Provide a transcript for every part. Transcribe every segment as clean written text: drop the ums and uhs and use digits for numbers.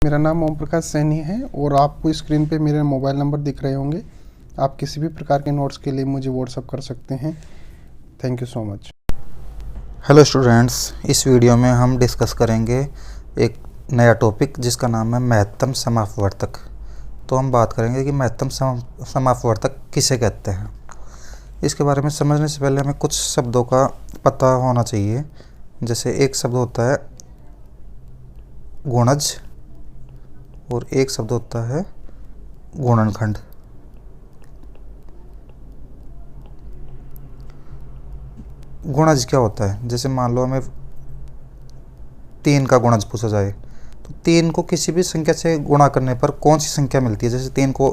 मेरा नाम ओम प्रकाश सैनी है और आपको स्क्रीन पे मेरे मोबाइल नंबर दिख रहे होंगे। आप किसी भी प्रकार के नोट्स के लिए मुझे व्हाट्सअप कर सकते हैं। Thank you so much. Hello students, इस वीडियो में हम डिस्कस करेंगे एक नया टॉपिक जिसका नाम है महत्तम समापवर्तक। तो हम बात करेंगे कि महत्तम समापवर्तक किसे कहते हैं। इसके बारे में समझने से पहले हमें कुछ शब्दों का पता होना चाहिए। जैसे एक शब्द होता है गुणज और एक शब्द होता है गुणनखंड। गुणज क्या होता है? जैसे मान लो हमें 3 का गुणज पूछा जाए तो 3 को किसी भी संख्या से गुणा करने पर कौन सी संख्या मिलती है। जैसे 3 को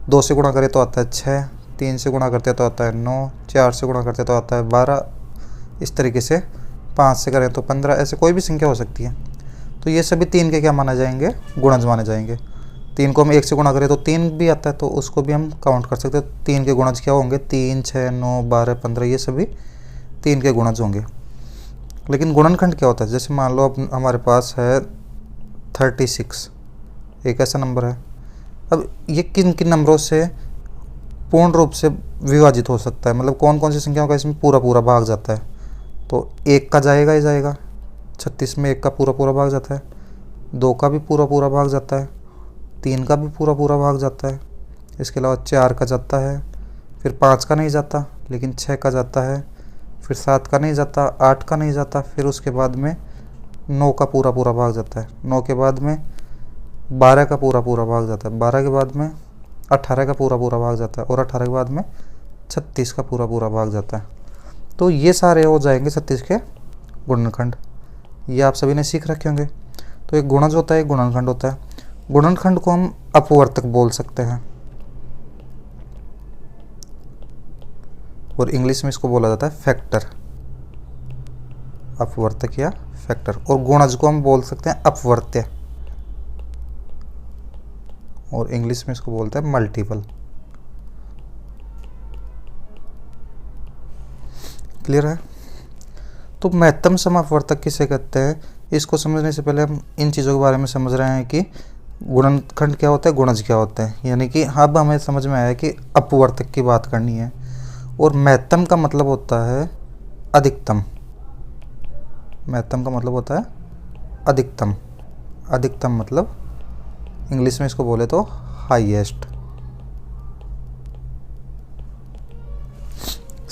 2 से गुणा करें तो आता है 6, 3 से गुणा करते तो आता है 9, 4 से गुणा करते तो आता है 12, इस तरीके से 5 से करें तो 15, ऐसे कोई भी संख्या हो सकती है। तो ये सभी 3 के क्या माने जाएंगे? गुणज माने जाएंगे। 3 को हम 1 से गुणा करें तो 3 भी आता है, तो उसको भी हम काउंट कर सकते हैं। 3 के गुणज क्या होंगे? 3, 6, 9, 12, 15, ये सभी 3 के गुणज होंगे। लेकिन गुणनखंड क्या होता है? जैसे मान लो अब हमारे पास है 36, एक ऐसा नंबर है। अब ये किन किन नंबरों से पूर्ण रूप से विभाजित हो सकता है, मतलब कौन कौन सी संख्याओं का इसमें पूरा पूरा भाग जाता है? तो 1 का जाएगा ही जाएगा, 36 में 1 का पूरा पूरा भाग जाता है। 2 का भी पूरा पूरा भाग जाता है। 3 का भी पूरा पूरा भाग जाता है। इसके अलावा 4 का जाता है, फिर 5 का नहीं जाता, लेकिन 6 का जाता है, फिर 7 का नहीं जाता, 8 का नहीं जाता, फिर उसके बाद में 9 का पूरा पूरा भाग जाता है। 9 के बाद में 12 का पूरा पूरा भाग जाता है। 12 के बाद में 18 का पूरा पूरा भाग जाता है और 18 के बाद में 36 का पूरा पूरा भाग जाता है। तो ये सारे हो जाएंगे 36 के गुणनखंड। ये आप सभी ने सीख रखे होंगे। तो एक गुणज होता है, एक गुणनखंड होता है। गुणनखंड को हम अपवर्तक बोल सकते हैं और इंग्लिश में इसको बोला जाता है फैक्टर, अपवर्तक या फैक्टर। और गुणज को हम बोल सकते हैं अपवर्त्य और इंग्लिश में इसको बोलते हैं मल्टीपल। क्लियर है? तो महत्तम समापवर्तक किसे कहते हैं, इसको समझने से पहले हम इन चीज़ों के बारे में समझ रहे हैं कि गुणनखंड क्या होता है, गुणज क्या होता है। यानी कि अब हमें समझ में आया कि अपवर्तक की बात करनी है। और महत्तम का मतलब होता है अधिकतम। महत्तम का मतलब होता है अधिकतम। अधिकतम मतलब इंग्लिश में इसको बोले तो हाईएस्ट।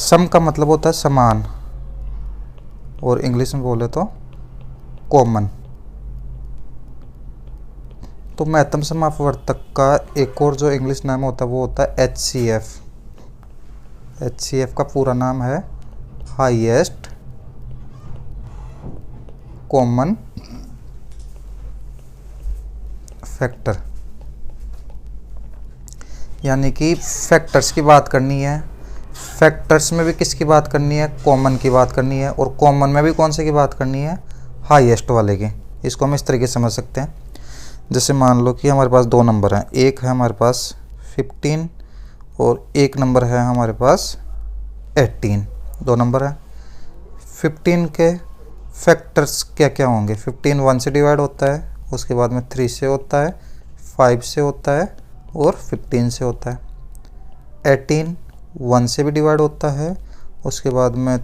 सम का मतलब होता है समान और इंग्लिश में बोले तो कॉमन। तो महत्तम समापवर्तक का एक और जो इंग्लिश नाम होता है वो होता है HCF। HCF का पूरा नाम है हाईएस्ट कॉमन फैक्टर। यानी कि फैक्टर्स की बात करनी है। फैक्टर्स में भी किसकी बात करनी है? कॉमन की बात करनी है। और कॉमन में भी कौन से की बात करनी है? हाईएस्ट वाले की। इसको हम इस तरीके से समझ सकते हैं। जैसे मान लो कि हमारे पास 2 नंबर हैं। एक है हमारे पास 15 और एक नंबर है हमारे पास 18। 2 नंबर है। 15 के फैक्टर्स क्या क्या होंगे? 15 1 से डिवाइड होता है, उसके बाद में 3 से होता है, 5 से होता है और 15 से होता है। 18 1 से भी डिवाइड होता है, उसके बाद में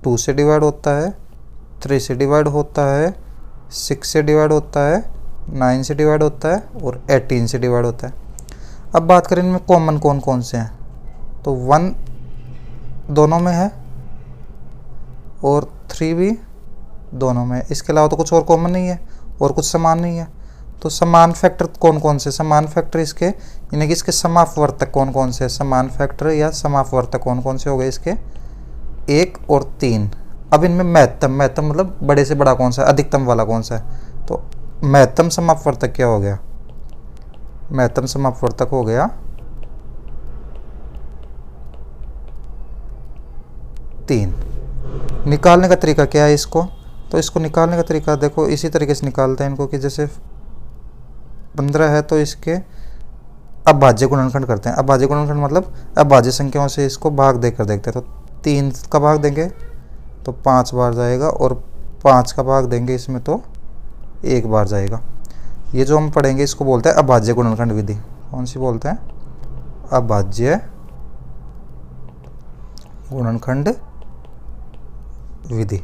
2 से डिवाइड होता है, 3 से डिवाइड होता है, 6 से डिवाइड होता है, 9 से डिवाइड होता है और 18 से डिवाइड होता है। अब बात करें इनमें कॉमन कौन कौन से हैं, तो 1 दोनों में है और 3 भी दोनों में। इसके अलावा तो कुछ और कॉमन नहीं है और कुछ समान नहीं है। तो समान फैक्टर कौन कौन से? समान फैक्टर इसके यानी कि इसके समापवर्तक कौन कौन से? समान फैक्टर या समापवर्तक कौन कौन से हो गए इसके? 1 और 3। अब इनमें महत्तम, महत्तम मतलब बड़े से बड़ा कौन सा है, अधिकतम वाला कौन सा है? तो महत्तम समापवर्तक क्या हो गया? महत्तम समापवर्तक हो गया 3। निकालने का तरीका क्या है इसको? तो इसको निकालने का तरीका देखो, इसी तरीके से निकालते हैं इनको कि जैसे 15 है तो इसके अभाज्य गुणनखंड करते हैं। अभाज्य गुणनखंड मतलब अभाज्य संख्याओं से इसको भाग देकर देखते हैं। तो 3 का भाग देंगे तो 5 बार जाएगा और 5 का भाग देंगे इसमें तो 1 बार जाएगा। ये जो हम पढ़ेंगे इसको बोलते हैं अभाज्य गुणनखंड विधि। कौन सी बोलते हैं? अभाज्य गुणनखंड विधि।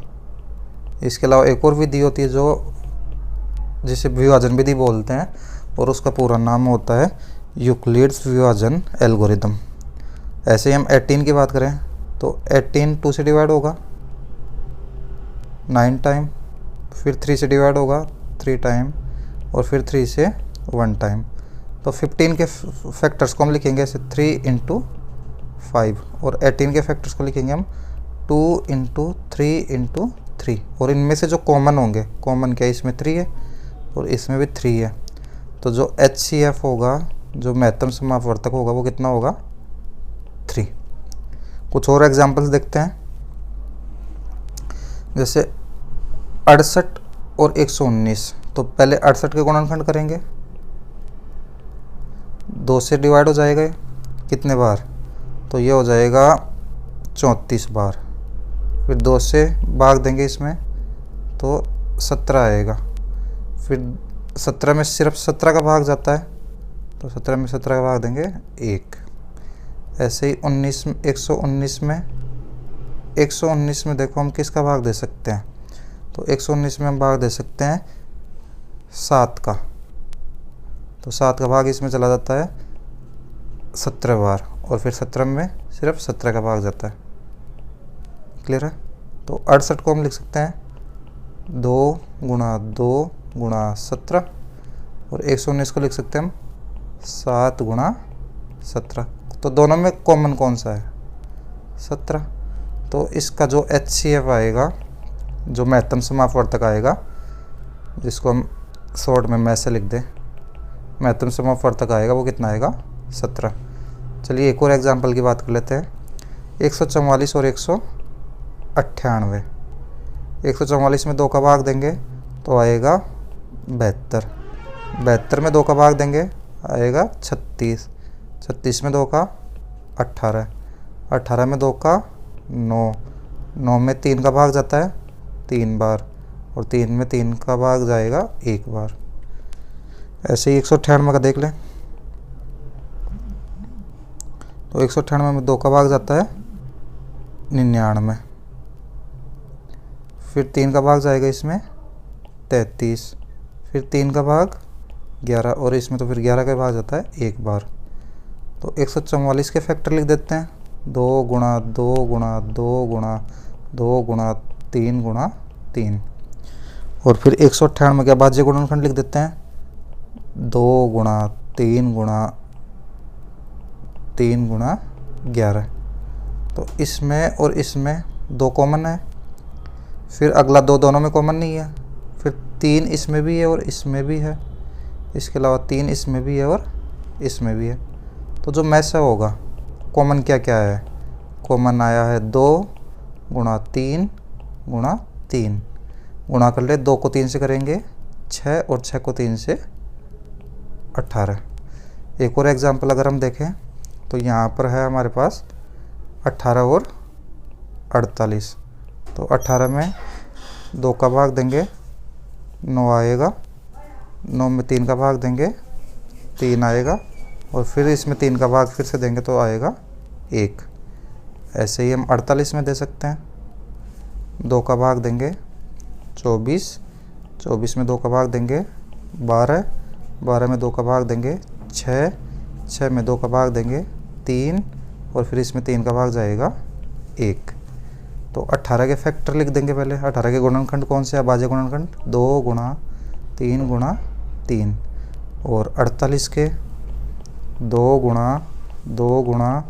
इसके अलावा एक और विधि होती है जो जिसे विभाजन विधि बोलते हैं, और उसका पूरा नाम होता है यूक्लिड्स विभाजन एल्गोरिदम। ऐसे ही हम 18 की बात करें तो 18 2 से डिवाइड होगा 9 टाइम, फिर 3 से डिवाइड होगा 3 टाइम, और फिर 3 से 1 टाइम। तो 15 के फैक्टर्स को हम लिखेंगे ऐसे 3 × 5, और 18 के फैक्टर्स को लिखेंगे हम 2 × 3 × 3। और इनमें से जो कॉमन होंगे, कॉमन क्या है, इसमें 3 है और इसमें भी 3 है, तो जो HCF होगा, जो महत्तम समापवर्तक होगा, वो कितना होगा? 3। कुछ और एग्जांपल्स देखते हैं। जैसे 68 और 119, तो पहले 68 के गुणनखंड करेंगे, 2 से डिवाइड हो जाएगा कितने बार? तो ये हो जाएगा 34 बार। फिर 2 से भाग देंगे इसमें तो 17 आएगा। फिर 17 में सिर्फ 17 का भाग जाता है, तो 17 में 17 का भाग देंगे 1। ऐसे ही 119 में देखो हम किसका भाग दे सकते हैं? तो 119 में हम भाग दे सकते हैं 7 का, तो 7 का भाग इसमें चला जाता है 17 बार, और फिर 17 में सिर्फ 17 का भाग जाता है। क्लियर है? तो 68 को हम लिख सकते हैं 2 × 2 × 17, और 119 को लिख सकते हैं हम 7 × 17। तो दोनों में कॉमन कौन सा है? 17। तो इसका जो HCF आएगा, जो महत्तम समापवर्तक आएगा, जिसको हम शॉर्ट में मैं से लिख दें, महत्तम समापवर्तक आएगा, वो कितना आएगा? 17। चलिए एक और एग्जांपल की बात कर लेते हैं। 144 और 198। 144 में 2 का भाग देंगे तो आएगा 72। 72 में 2 का भाग देंगे आएगा 36। 36 में 2 का 18। 18 में 2 का 9। 9 में 3 का भाग जाता है 3 बार, और 3 में 3 का भाग जाएगा 1 बार। ऐसे ही 198 का देख लें, तो 198 में 2 का भाग जाता है 99। फिर 3 का भाग जाएगा इसमें 33, फिर 3 का भाग 11, और इसमें तो फिर 11 का भाग जाता है 1 बार। तो 144 के फैक्टर लिख देते हैं 2 × 2 × 2 × 2 × 3 × 3, और फिर 198 के अभाज्य गुणनखंड लिख देते हैं 2 × 3 × 3 × 11। तो इसमें और इसमें 2 कॉमन है, फिर अगला 2 दोनों में कॉमन नहीं है, फिर 3 इसमें भी है और इसमें भी है, इसके अलावा 3 इसमें भी है और इसमें भी है। तो जो में से होगा कॉमन क्या क्या है? कॉमन आया है 2 × 3 × 3। गुणा कर ले, 2 को 3 से करेंगे 6, और 6 को 3 से 18। एक और एग्जांपल अगर हम देखें तो यहाँ पर है हमारे पास 18 और 48। तो 18 में 2 का भाग देंगे 9 आएगा, 9 में 3 का भाग देंगे 3 आएगा, और फिर इसमें 3 का भाग फिर से देंगे तो आएगा 1। ऐसे ही हम 48 में दे सकते हैं, 2 का भाग देंगे 24, 24 में 2 का भाग देंगे 12, 12 में 2 का भाग देंगे 6, 6 में 2 का भाग देंगे 3, और फिर इसमें 3 का भाग जाएगा 1। तो 18 के फैक्टर लिख देंगे पहले। 18 के गुणनखंड कौन से? अभाज्य गुणनखंड 2 × 3 × 3, और 48 के 2 × 2 ×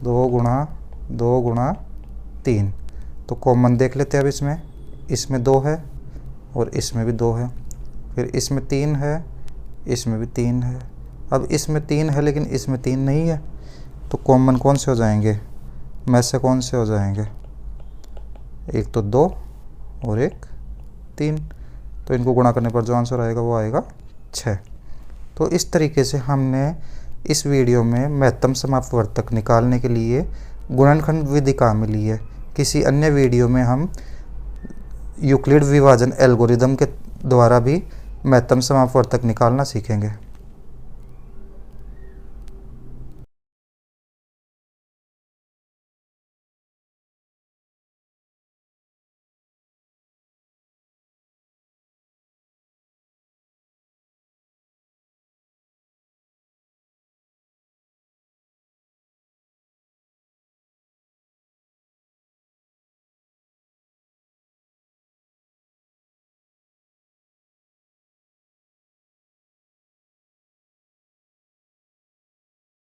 2 × 2 × 3। तो कॉमन देख लेते हैं अब इसमें 2 है और इसमें भी 2 है, फिर इसमें 3 है, इसमें भी 3 है। अब इसमें 3 है लेकिन इसमें 3 नहीं है, तो कॉमन कौन से हो जाएंगे? में से कौन से हो जाएंगे? एक तो 2 और एक 3, तो इनको गुणा करने पर जो आंसर आएगा वो आएगा 6। तो इस तरीके से हमने इस वीडियो में महत्तम समापवर्तक निकालने के लिए गुणनखंड विधि काम में ली है। किसी अन्य वीडियो में हम यूक्लिड विभाजन एल्गोरिदम के द्वारा भी महत्तम समापवर्तक निकालना सीखेंगे।